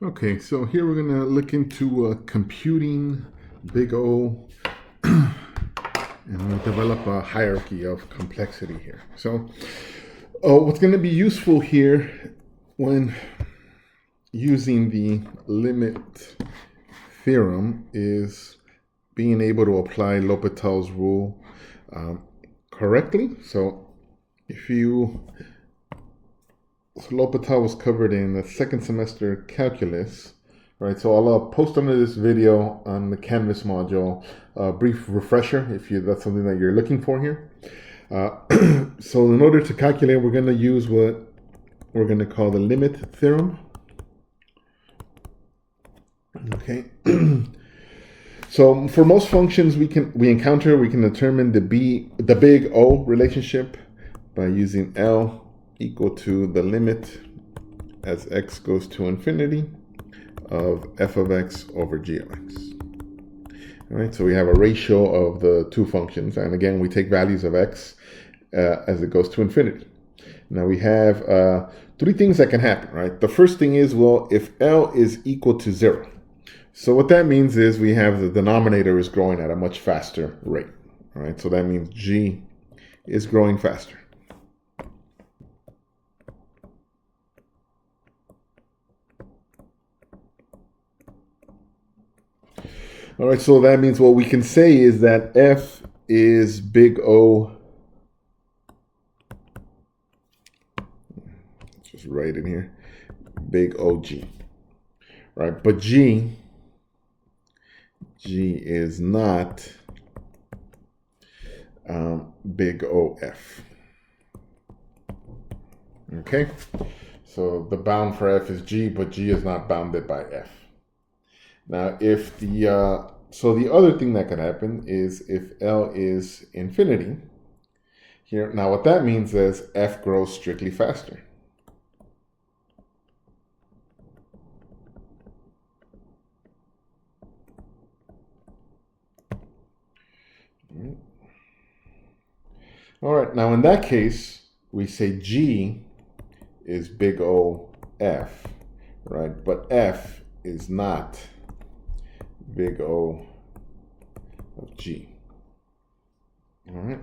Okay, so here we're going to look into computing big O, and we'll develop a hierarchy of complexity here. So what's going to be useful here when using the limit theorem is being able to apply L'Hopital's rule correctly. So L'Hopital was covered in the second semester calculus, right? So I'll post under this video on the Canvas module a brief refresher if that's something that you're looking for here. So in order to calculate, we're going to use what we're going to call the limit theorem. Okay. So for most functions we can determine the big O relationship by using L equal to the limit as x goes to infinity of f of x over g of x. All right, so we have a ratio of the two functions, and again we take values of x as it goes to infinity. Now we have three things that can happen, right? The first thing is, well, if L is equal to 0. So what that means is we have the denominator is growing at a much faster rate. All right, so that means g is growing faster. All right, so that means what we can say is that f is big O. Just write in here, big OG, right? But G is not big OF. Okay, so the bound for f is G, but G is not bounded by f. Now, if so the other thing that could happen is if L is infinity here. Now, what that means is f grows strictly faster. All right, now in that case, we say G is big O F, right? But F is not big O of G. All right.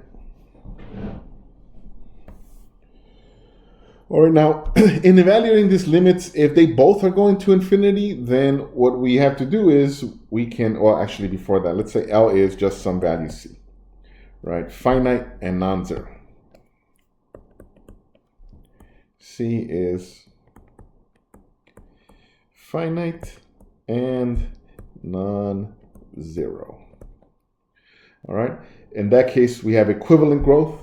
All right, now in evaluating these limits, if they both are going to infinity, then what we have to do is we can, well, actually before that, let's say L is just some value C, right? Finite and non-zero. C is finite and non-zero. All right. In that case, we have equivalent growth.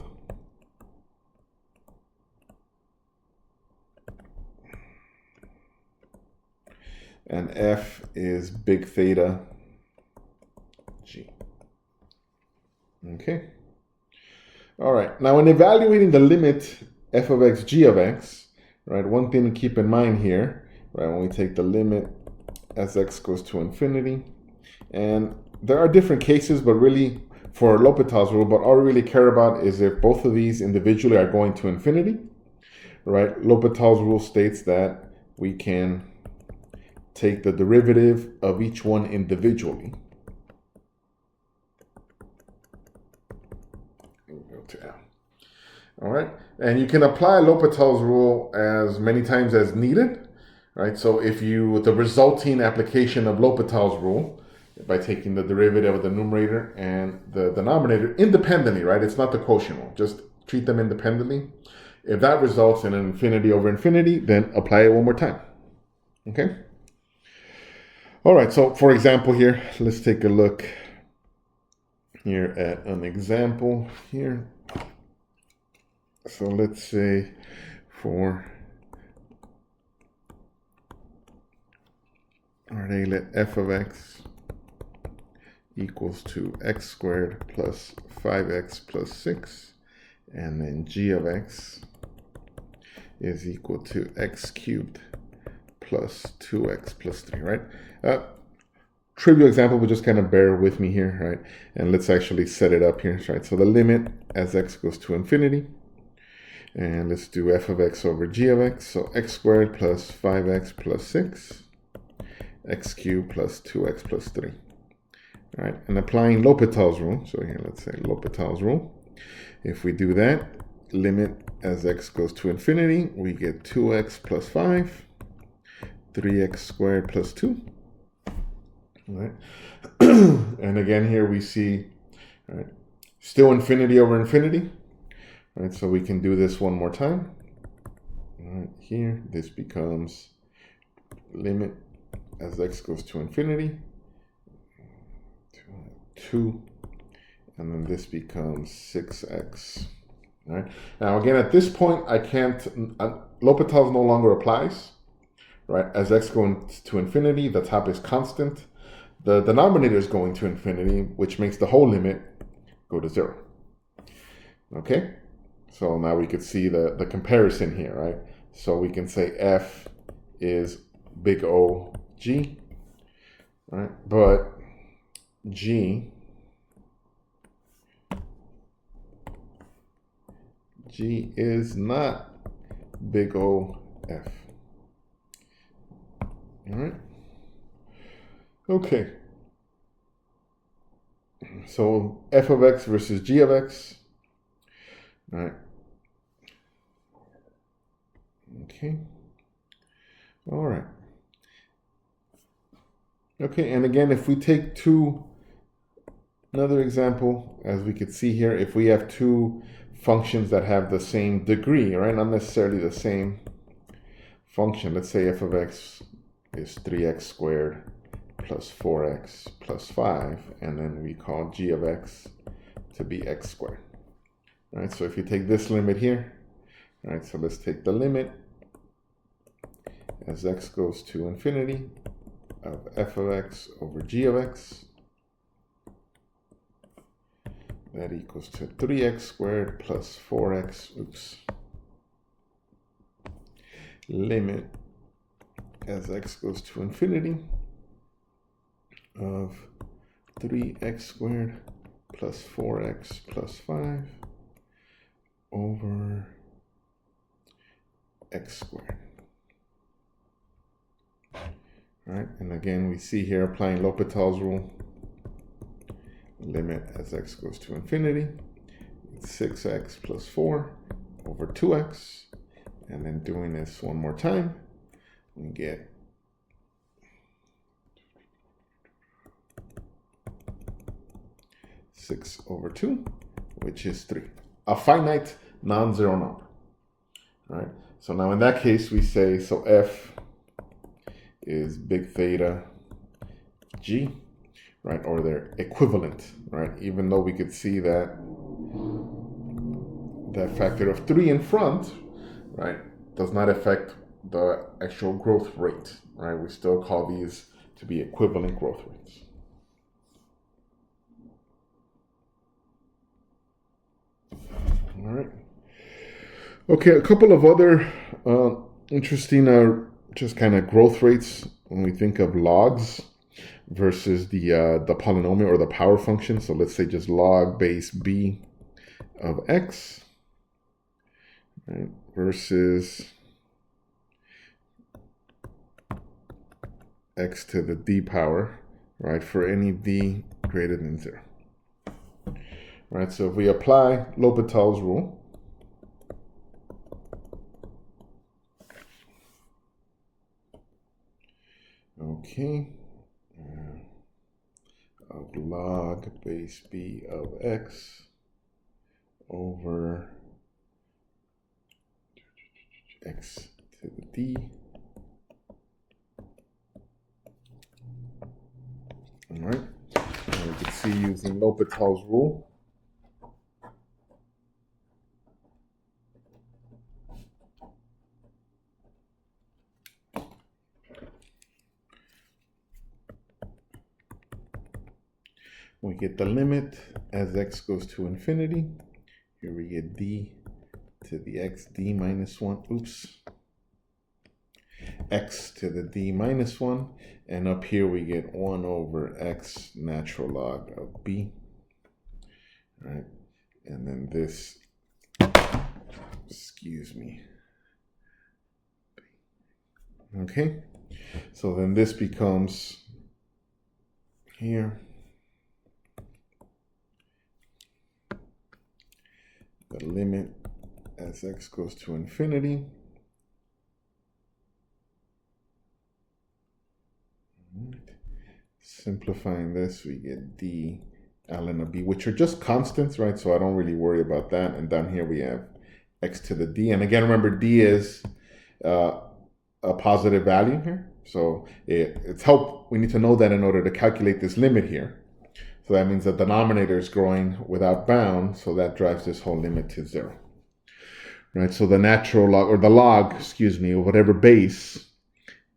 And F is big theta G. Okay. All right. Now, in evaluating the limit f of x, g of x, right, one thing to keep in mind here, right, when we take the limit as x goes to infinity, and there are different cases, but really for L'Hopital's rule, but all we really care about is if both of these individually are going to infinity, right? L'Hopital's rule states that we can take the derivative of each one individually. Go to L. All right, and you can apply L'Hopital's rule as many times as needed, right? So if the resulting application of L'Hopital's rule by taking the derivative of the numerator and the denominator independently, right? It's not the quotient rule, just treat them independently. If that results in an infinity over infinity, then apply it one more time, okay? All right, so for example here, let's take a look here at an example here. So let's say let f of x equals to x squared plus 5x plus 6, and then g of x is equal to x cubed plus 2x plus 3, right? Trivial example, but just kind of bear with me here, right? And let's actually set it up here, right? So the limit as x goes to infinity, and let's do f of x over g of x. So x squared plus 5x plus 6 x cubed plus 2x plus 3. All right, and applying L'Hopital's rule, so here let's say L'Hopital's rule. If we do that, limit as x goes to infinity, we get 2x plus 5, 3x squared plus 2. All right, and again here we see, all right, still infinity over infinity. All right, so we can do this one more time. All right, here this becomes limit as x goes to infinity, 2, and then this becomes 6x. All right. Now again, at this point, I can't. L'Hopital's no longer applies, right? As x going to infinity, the top is constant. The denominator is going to infinity, which makes the whole limit go to 0. Okay. So now we could see the comparison here, right? So we can say f is big O g, right? But g is not big O f. All right. Okay. So f of x versus g of x. All right. Okay. All right. Okay, and again, if we take another example, as we could see here, if we have two functions that have the same degree, right? Not necessarily the same function. Let's say f of x is 3x squared plus 4x plus 5, and then we call g of x to be x squared. All right, so if you take this limit here, all right, so let's take the limit as x goes to infinity of f of x over g of x. That equals to 3x squared plus 4x, limit as x goes to infinity of 3x squared plus 4x plus 5 over x squared. All right, and again, we see here applying L'Hopital's rule, limit as x goes to infinity, 6x plus 4 over 2x, and then doing this one more time, we get 6 over 2, which is 3. A finite non-zero number. All right, so now in that case, we say, so f is big theta g, right, or they're equivalent, right? Even though we could see that factor of 3 in front, right, does not affect the actual growth rate, right? We still call these to be equivalent growth rates. All right. Okay, a couple of other interesting just kind of growth rates when we think of logs versus the polynomial or the power function. So let's say just log base b of x, right, versus x to the d power, right, for any d greater than 0. Right, so if we apply L'Hopital's rule, okay, of log base b of x over x to the d. All right, and we can see using L'Hopital's rule, we get the limit as x goes to infinity. Here we get d to the x d minus 1, x to the d minus 1, and up here we get 1 over x natural log of b, right? And then this, excuse me. Okay, So then this becomes here the limit as x goes to infinity. Simplifying this, we get d ln of b, which are just constants, right? So I don't really worry about that. And down here we have x to the d. And again, remember, d is a positive value here. So it's help. We need to know that in order to calculate this limit here. So that means the denominator is growing without bound. So that drives this whole limit to 0. Right? So the natural log, or the log, excuse me, of whatever base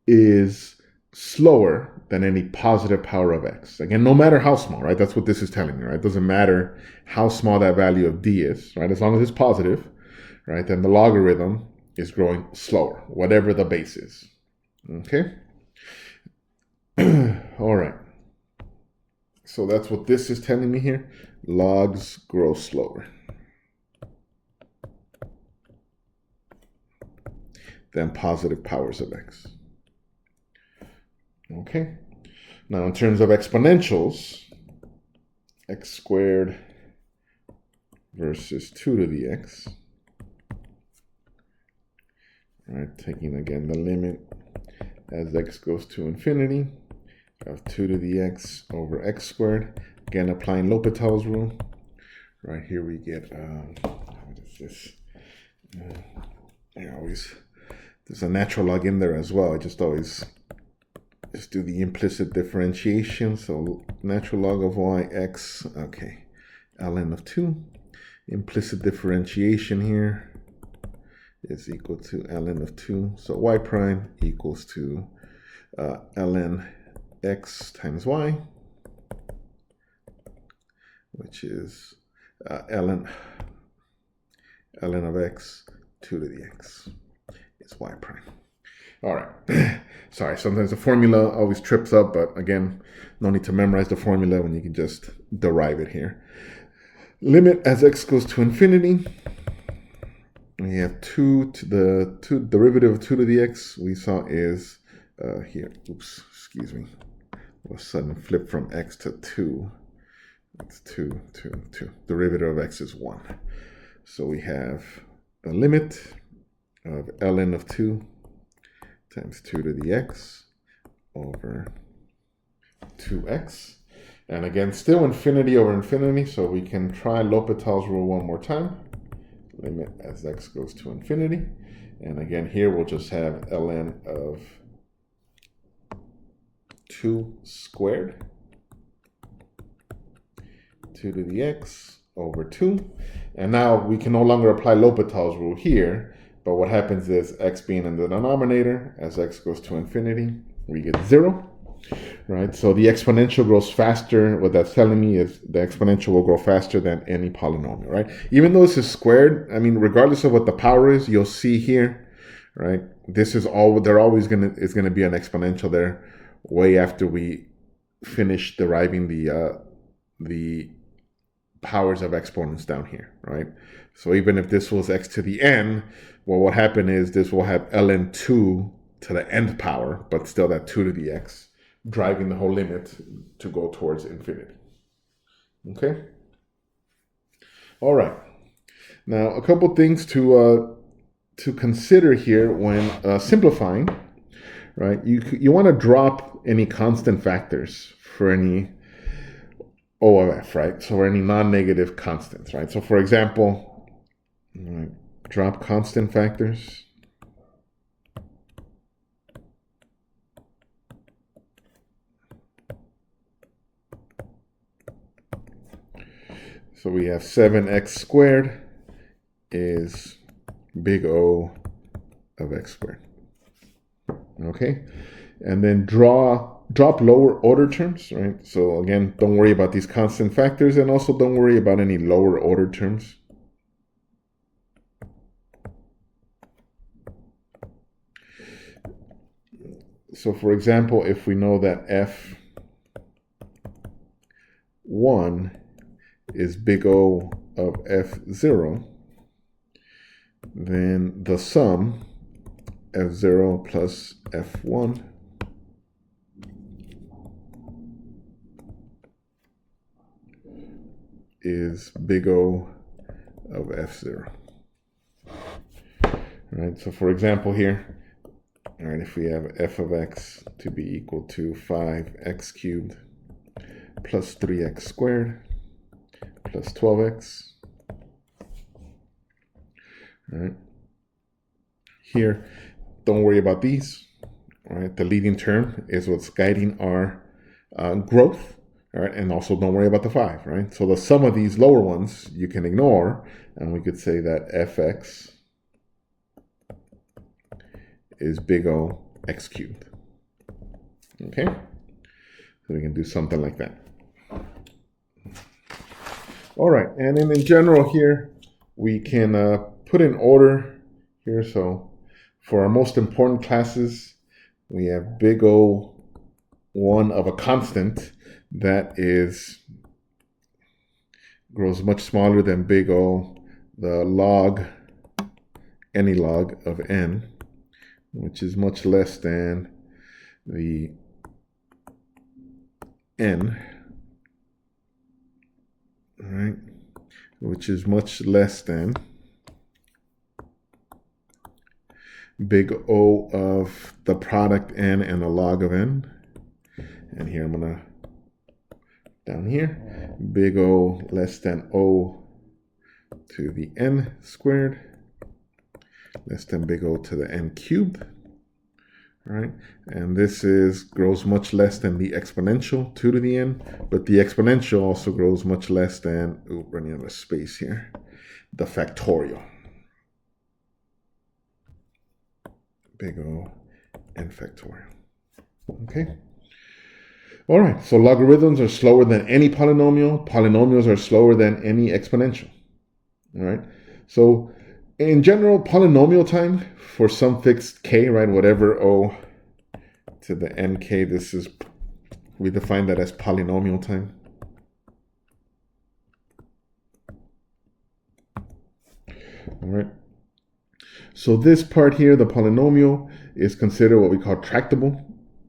is slower than any positive power of x. Again, no matter how small, right? That's what this is telling me, right? It doesn't matter how small that value of d is, right? As long as it's positive, right? Then the logarithm is growing slower, whatever the base is. Okay? All right. So that's what this is telling me here. Logs grow slower than positive powers of x. Okay. Now, in terms of exponentials, x squared versus 2 to the x. Right, taking again the limit as x goes to infinity of 2 to the x over x squared. Again, applying L'Hopital's rule. Right here we get, what is this? There's a natural log in there as well. I just always do the implicit differentiation. So natural log of y, x, okay, ln of 2. Implicit differentiation here is equal to ln of 2. So y prime equals to ln x times y, which is ln of x 2 to the x is y prime. All right. Sorry, sometimes the formula always trips up, but again, no need to memorize the formula when you can just derive it here. Limit as x goes to infinity. We have 2 to the derivative of 2 to the x we saw is here. Oops, excuse me. All of a sudden flip from x to 2. That's 2. Derivative of x is 1. So we have the limit of ln of 2 times 2 to the x over 2x. And again, still infinity over infinity, so we can try L'Hopital's rule one more time. Limit as x goes to infinity. And again, here we'll just have ln of 2 squared, 2 to the x over 2. And now we can no longer apply L'Hopital's rule here, but what happens is x being in the denominator, as x goes to infinity, we get 0. Right, so the exponential grows faster. What that's telling me is the exponential will grow faster than any polynomial, right? Even though this is squared, I mean, regardless of what the power is, you'll see here, right? This is all, there always is gonna be an exponential there way after we finish deriving the powers of exponents down here, right? So even if this was x to the n, well, what happened is this will have ln 2 to the nth power, but still that 2 to the x, driving the whole limit to go towards infinity. Okay? All right. Now, a couple things to consider here when simplifying, right? You want to drop any constant factors for any O of f, right? So any non-negative constants, right? So for example, drop constant factors. So we have 7x squared is big O of x squared. Okay? And then drop lower order terms, right? So again, don't worry about these constant factors, and also don't worry about any lower order terms. So for example, if we know that f1 is big O of f0, then the sum f0 plus f1 is big O of f0. All right, so for example here, all right, if we have f of x to be equal to 5x cubed plus 3x squared plus 12x, all right, here, don't worry about these. All right, the leading term is what's guiding our growth. All right, and also don't worry about the 5, right? So the sum of these lower ones you can ignore, and we could say that fx is big O x cubed. Okay, so we can do something like that. All right, and then in general here, we can put in order here. So for our most important classes, we have big O1 of a constant that grows much smaller than big O, the log, any log of n, which is much less than the n, all right, which is much less than big O of the product n and the log of n. And here I'm gonna, down here, big O less than O to the n squared, less than big O to the n cubed. All right, and this grows much less than the exponential 2 to the n, but the exponential also grows much less than, running out of space here, the factorial. Big O n factorial. Okay. All right, so logarithms are slower than any polynomial. Polynomials are slower than any exponential. All right, so in general, polynomial time for some fixed k, right, whatever O to the nk, we define that as polynomial time. All right. So this part here, the polynomial, is considered what we call tractable.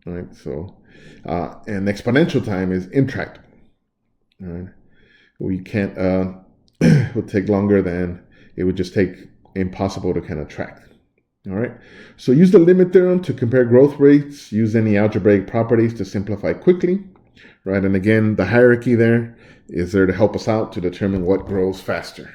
All right, so and exponential time is intractable. All right, we can't. It would take longer than it would just take impossible to kind of track. All right, so use the limit theorem to compare growth rates. Use any algebraic properties to simplify quickly. Right, and again, the hierarchy there is there to help us out to determine what grows faster.